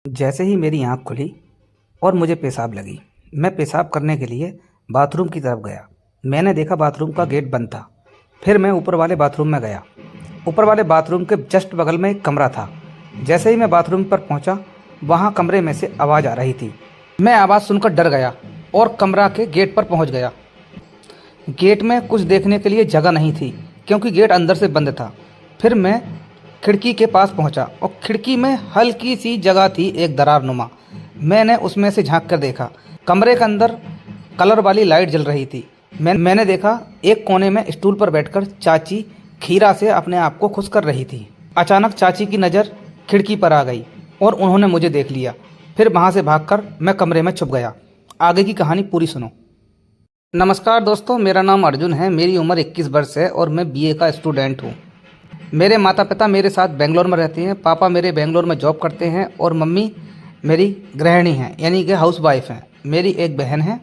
जैसे ही मेरी आँख खुली और मुझे पेशाब लगी, मैं पेशाब करने के लिए बाथरूम की तरफ गया। मैंने देखा बाथरूम का गेट बंद था। फिर मैं ऊपर वाले बाथरूम में गया। ऊपर वाले बाथरूम के जस्ट बगल में एक कमरा था। जैसे ही मैं बाथरूम पर पहुंचा, वहां कमरे में से आवाज़ आ रही थी। मैं आवाज़ सुनकर डर गया और कमरा के गेट पर पहुंच गया। गेट में कुछ देखने के लिए जगह नहीं थी क्योंकि गेट अंदर से बंद था। फिर मैं खिड़की के पास पहुंचा और खिड़की में हल्की सी जगह थी, एक दरारनुमा। मैंने उसमें से झांक कर देखा। कमरे के अंदर कलर वाली लाइट जल रही थी। मैंने देखा एक कोने में स्टूल पर बैठकर चाची खीरा से अपने आप को खुश कर रही थी। अचानक चाची की नज़र खिड़की पर आ गई और उन्होंने मुझे देख लिया। फिर वहाँ से भागकर मैं कमरे में छुप गया। आगे की कहानी पूरी सुनो। नमस्कार दोस्तों, मेरा नाम अर्जुन है। मेरी उम्र 21 वर्ष है और मैं बीए का स्टूडेंट हूँ। मेरे माता पिता मेरे साथ बेंगलोर में रहते हैं। पापा मेरे बेंगलोर में जॉब करते हैं और मम्मी मेरी गृहिणी हैं, यानी कि हाउस वाइफ हैं। मेरी एक बहन है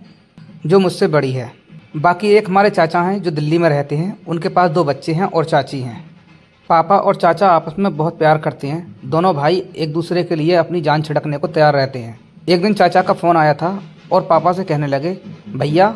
जो मुझसे बड़ी है। बाकी एक हमारे चाचा हैं जो दिल्ली में रहते हैं। उनके पास 2 बच्चे हैं और चाची हैं। पापा और चाचा आपस में बहुत प्यार करते हैं। दोनों भाई एक दूसरे के लिए अपनी जान छिड़कने को तैयार रहते हैं। एक दिन चाचा का फ़ोन आया था और पापा से कहने लगे, भैया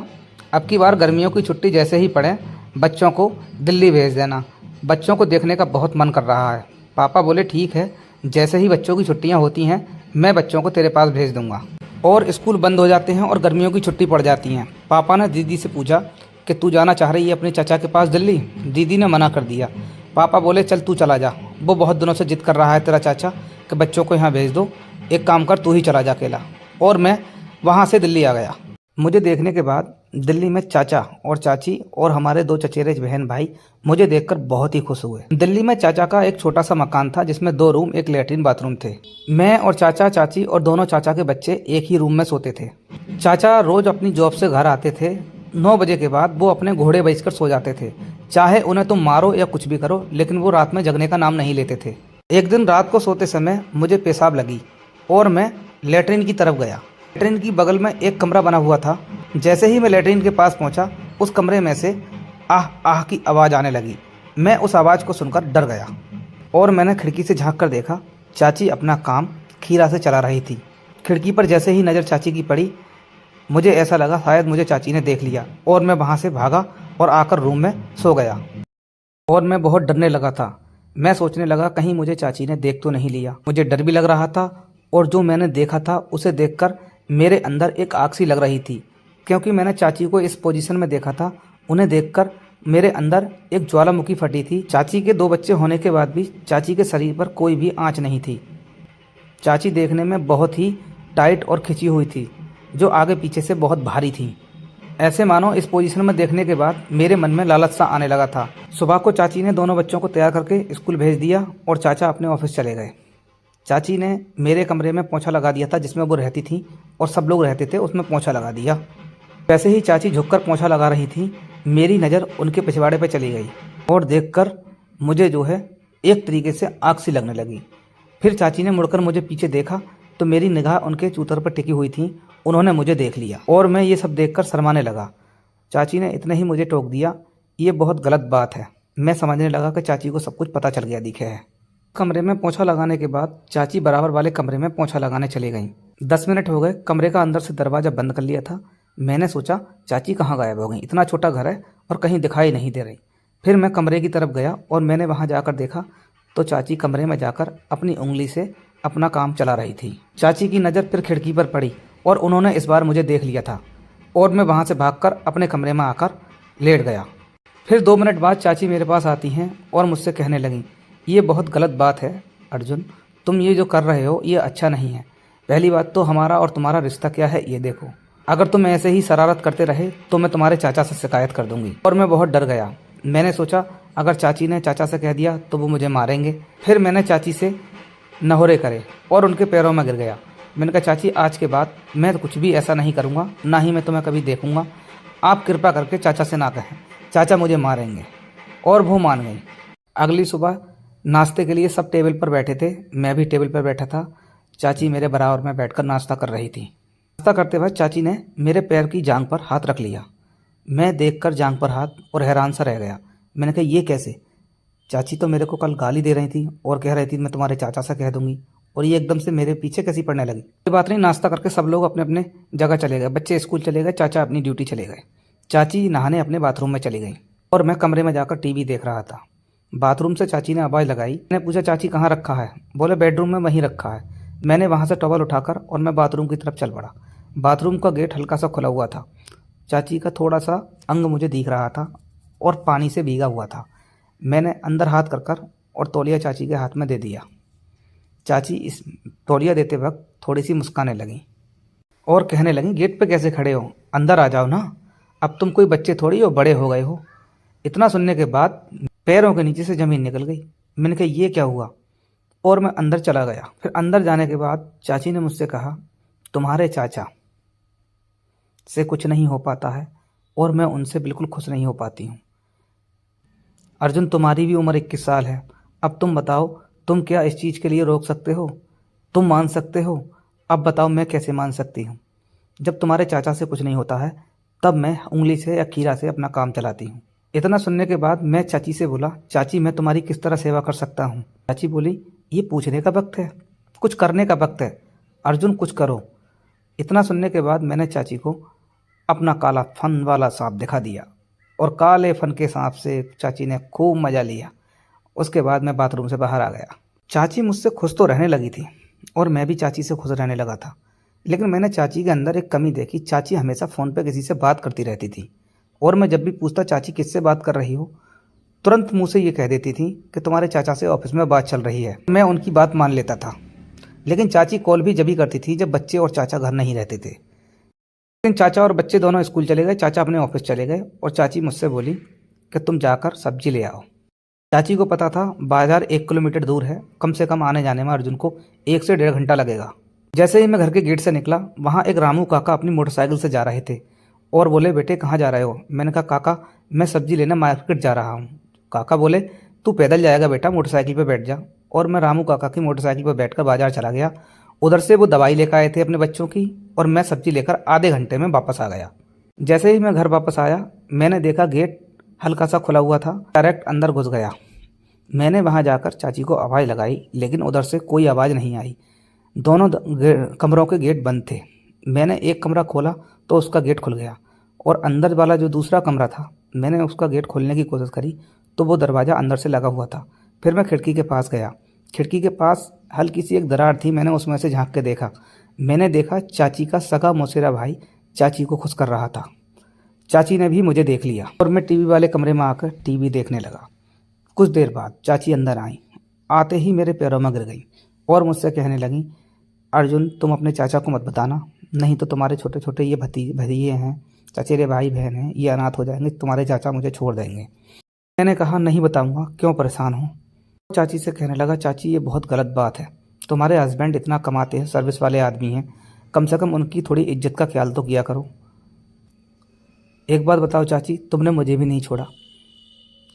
अब की बार गर्मियों की छुट्टी जैसे ही पड़े बच्चों को दिल्ली भेज देना। बच्चों को देखने का बहुत मन कर रहा है। पापा बोले, ठीक है, जैसे ही बच्चों की छुट्टियां होती हैं मैं बच्चों को तेरे पास भेज दूंगा। और स्कूल बंद हो जाते हैं और गर्मियों की छुट्टी पड़ जाती हैं। पापा ने दीदी से पूछा कि तू जाना चाह रही है अपने चाचा के पास दिल्ली? दीदी ने मना कर दिया। पापा बोले, चल तू चला जा, वो बहुत दिनों से जिद कर रहा है तेरा चाचा कि बच्चों को यहाँ भेज दो। एक काम कर, तू ही चला जा अकेला। और मैं वहाँ से दिल्ली आ गया। मुझे देखने के बाद दिल्ली में चाचा और चाची और हमारे 2 चचेरे बहन भाई मुझे देखकर बहुत ही खुश हुए। दिल्ली में चाचा का एक छोटा सा मकान था जिसमें 2 रूम, एक लैट्रिन बाथरूम थे। मैं और चाचा, चाची और दोनों चाचा के बच्चे एक ही रूम में सोते थे। चाचा रोज अपनी जॉब से घर आते थे। 9 बजे के बाद वो अपने घोड़े बेचकर सो जाते थे। चाहे उन्हें तुम मारो या कुछ भी करो, लेकिन वो रात में जगने का नाम नहीं लेते थे। एक दिन रात को सोते समय मुझे पेशाब लगी और मैं लैट्रिन की तरफ गया। लैट्रिन की बगल में एक कमरा बना हुआ था। जैसे ही मैं लैट्रिन के पास पहुंचा, उस कमरे में से आह आह की आवाज़ आने लगी। मैं उस आवाज़ को सुनकर डर गया और मैंने खिड़की से झांक कर देखा। चाची अपना काम खीरा से चला रही थी। खिड़की पर जैसे ही नज़र चाची की पड़ी, मुझे ऐसा लगा शायद मुझे चाची ने देख लिया और मैं वहाँ से भागा और आकर रूम में सो गया। और मैं बहुत डरने लगा था। मैं सोचने लगा कहीं मुझे चाची ने देख तो नहीं लिया। मुझे डर भी लग रहा था और जो मैंने देखा था उसे देखकर मेरे अंदर एक आग सी लग रही थी, क्योंकि मैंने चाची को इस पोजीशन में देखा था। उन्हें देखकर मेरे अंदर एक ज्वालामुखी फटी थी। चाची के 2 बच्चे होने के बाद भी चाची के शरीर पर कोई भी आंच नहीं थी। चाची देखने में बहुत ही टाइट और खिंची हुई थी, जो आगे पीछे से बहुत भारी थी। ऐसे मानो इस पोजीशन में देखने के बाद मेरे मन में लालच सा आने लगा था। सुबह को चाची ने दोनों बच्चों को तैयार करके स्कूल भेज दिया और चाचा अपने ऑफिस चले गए। चाची ने मेरे कमरे में पोंछा लगा दिया था जिसमें वो रहती थी और सब लोग रहते थे, उसमें पोंछा लगा दिया। वैसे ही चाची झुककर पोंछा लगा रही थी, मेरी नज़र उनके पिछवाड़े पर चली गई और देखकर मुझे जो है एक तरीके से आग सी लगने लगी। फिर चाची ने मुड़कर मुझे पीछे देखा तो मेरी निगाह उनके चूतर पर टिकी हुई थी। उन्होंने मुझे देख लिया और मैं ये सब देखकर शर्माने लगा। चाची ने इतना ही मुझे टोक दिया, ये बहुत गलत बात है। मैं समझने लगा कि चाची को सब कुछ पता चल गया दिखे है। कमरे में पोंछा लगाने के बाद चाची बराबर वाले कमरे में पोंछा लगाने चली गई। 10 मिनट हो गए, कमरे का अंदर से दरवाज़ा बंद कर लिया था। मैंने सोचा चाची कहाँ गायब हो गई, इतना छोटा घर है और कहीं दिखाई नहीं दे रही। फिर मैं कमरे की तरफ गया और मैंने वहाँ जाकर देखा तो चाची कमरे में जाकर अपनी उंगली से अपना काम चला रही थी। चाची की नज़र फिर खिड़की पर पड़ी और उन्होंने इस बार मुझे देख लिया था और मैं वहाँ से भागकर अपने कमरे में आकर लेट गया। फिर 2 मिनट बाद चाची मेरे पास आती हैं और मुझसे कहने लगी, ये बहुत गलत बात है अर्जुन, तुम ये जो कर रहे हो ये अच्छा नहीं है। पहली बात तो हमारा और तुम्हारा रिश्ता क्या है ये देखो। अगर तुम ऐसे ही शरारत करते रहे तो मैं तुम्हारे चाचा से शिकायत कर दूंगी। और मैं बहुत डर गया। मैंने सोचा अगर चाची ने चाचा से कह दिया तो वो मुझे मारेंगे। फिर मैंने चाची से नहोरे करे और उनके पैरों में गिर गया। मैंने कहा, चाची आज के बाद मैं तो कुछ भी ऐसा नहीं करूँगा, ना ही मैं तुम्हें कभी देखूँगा। आप कृपा करके चाचा से ना कहें, चाचा मुझे मारेंगे। और वो मान गई। अगली सुबह नाश्ते के लिए सब टेबल पर बैठे थे, मैं भी टेबल पर बैठा था। चाची मेरे बराबर में बैठकर नाश्ता कर रही थी। नाश्ता करते वक्त चाची ने मेरे पैर की जांघ पर हाथ रख लिया। मैं देखकर जांघ पर हाथ और हैरान सा रह गया। मैंने कहा, ये कैसे? चाची तो मेरे को कल गाली दे रही थी और कह रही थी मैं तुम्हारे चाचा से कह दूंगी, और ये एकदम से मेरे पीछे कैसी पड़ने लगी। कोई बात नहीं, नाश्ता करके सब लोग अपने अपने जगह चले गए। बच्चे स्कूल चले गए, चाचा अपनी ड्यूटी चले गए, चाची नहाने अपने बाथरूम में चली गई और मैं कमरे में जाकर टीवी देख रहा था। बाथरूम से चाची ने आवाज़ लगाई। मैंने पूछा चाची कहाँ रखा है? बोले बेडरूम में वहीं रखा है। मैंने वहाँ से टॉवल उठाकर और मैं बाथरूम की तरफ चल पड़ा। बाथरूम का गेट हल्का सा खुला हुआ था। चाची का थोड़ा सा अंग मुझे दिख रहा था और पानी से भीगा हुआ था। मैंने अंदर हाथ कर और तौलिया चाची के हाथ में दे दिया। चाची इस तौलिया देते वक्त थोड़ी सी मुस्काने लगी और कहने लगी, गेट पे कैसे खड़े हो, अंदर आ जाओ ना, अब तुम कोई बच्चे थोड़ी हो, बड़े हो गए हो। इतना सुनने के बाद पैरों के नीचे से ज़मीन निकल गई। मैंने कहा ये क्या हुआ, और मैं अंदर चला गया। फिर अंदर जाने के बाद चाची ने मुझसे कहा, तुम्हारे चाचा से कुछ नहीं हो पाता है और मैं उनसे बिल्कुल खुश नहीं हो पाती हूँ। अर्जुन, तुम्हारी भी उम्र 21 साल है। अब तुम बताओ, तुम क्या इस चीज़ के लिए रोक सकते हो? तुम मान सकते हो? अब बताओ मैं कैसे मान सकती हूँ? जब तुम्हारे चाचा से कुछ नहीं होता है तब मैं उंगली से या खीरा से अपना काम चलाती हूँ। इतना सुनने के बाद मैं चाची से बोला, चाची मैं तुम्हारी किस तरह सेवा कर सकता हूँ? चाची बोली, ये पूछने का वक्त है, कुछ करने का वक्त है। अर्जुन कुछ करो। इतना सुनने के बाद मैंने चाची को अपना काला फन वाला सांप दिखा दिया और काले फन के सांप से चाची ने खूब मज़ा लिया। उसके बाद मैं बाथरूम से बाहर आ गया। चाची मुझसे खुश तो रहने लगी थी और मैं भी चाची से खुश रहने लगा था, लेकिन मैंने चाची के अंदर एक कमी देखी। चाची हमेशा फ़ोन पे किसी से बात करती रहती थी और मैं जब भी पूछता चाची किससे बात कर रही हो, तुरंत मुँह से ये कह देती थी कि तुम्हारे चाचा से ऑफिस में बात चल रही है। मैं उनकी बात मान लेता था, लेकिन चाची कॉल भी जब ही करती थी जब बच्चे और चाचा घर नहीं रहते थे। लेकिन चाचा और बच्चे दोनों स्कूल चले गए, चाचा अपने ऑफिस चले गए और चाची मुझसे बोली कि तुम जाकर सब्जी ले आओ। चाची को पता था बाज़ार 1 किलोमीटर दूर है, कम से कम आने जाने में अर्जुन को 1 से 1.5 घंटा लगेगा। जैसे ही मैं घर के गेट से निकला, वहाँ एक रामू काका अपनी मोटरसाइकिल से जा रहे थे और बोले, बेटे कहाँ जा रहे हो? मैंने कहा, काका मैं सब्जी लेने मार्केट जा रहा हूँ। काका बोले, तू पैदल जाएगा बेटा, मोटरसाइकिल पर बैठ जा। और मैं रामू काका की मोटरसाइकिल पर बैठकर बाजार चला गया। उधर से वो दवाई लेकर आए थे अपने बच्चों की और मैं सब्जी लेकर आधे घंटे में वापस आ गया। जैसे ही मैं घर वापस आया, मैंने देखा गेट हल्का सा खुला हुआ था। डायरेक्ट अंदर घुस गया। मैंने वहां जाकर चाची को आवाज़ लगाई, लेकिन उधर से कोई आवाज़ नहीं आई। दोनों कमरों के गेट बंद थे। मैंने एक कमरा खोला तो उसका गेट खुल गया और अंदर वाला जो दूसरा कमरा था, मैंने उसका गेट खोलने की कोशिश करी तो वो दरवाज़ा अंदर से लगा हुआ था। फिर मैं खिड़की के पास गया। खिड़की के पास हल्की सी एक दरार थी, मैंने उसमें से झांक के देखा। मैंने देखा चाची का सगा मौसेरा भाई चाची को खुश कर रहा था। चाची ने भी मुझे देख लिया और मैं टीवी वाले कमरे में आकर टीवी देखने लगा। कुछ देर बाद चाची अंदर आई। आते ही मेरे पैरों में गिर गई और मुझसे कहने लगी, अर्जुन तुम अपने चाचा को मत बताना, नहीं तो तुम्हारे छोटे छोटे ये भतीजे हैं, चचेरे भाई बहन हैं, ये अनाथ हो जाएंगे, तुम्हारे चाचा मुझे छोड़ देंगे। मैंने कहा, नहीं बताऊंगा, क्यों परेशान हो? चाची से कहने लगा, चाची ये बहुत गलत बात है, तुम्हारे हस्बैंड इतना कमाते हैं, सर्विस वाले आदमी हैं, कम से कम उनकी थोड़ी इज्जत का ख्याल तो किया करो। एक बात बताओ चाची, तुमने मुझे भी नहीं छोड़ा,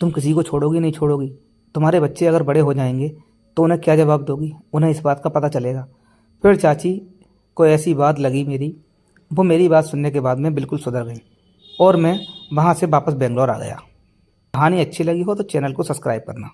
तुम किसी को छोड़ोगी नहीं छोड़ोगी? तुम्हारे बच्चे अगर बड़े हो जाएंगे तो उन्हें क्या जवाब दोगी? उन्हें इस बात का पता चलेगा। फिर चाची को ऐसी बात लगी मेरी, वो मेरी बात सुनने के बाद में बिल्कुल सुधर गई और मैं वहाँ से वापस बेंगलोर आ गया। कहानी अच्छी लगी हो तो चैनल को सब्सक्राइब करना।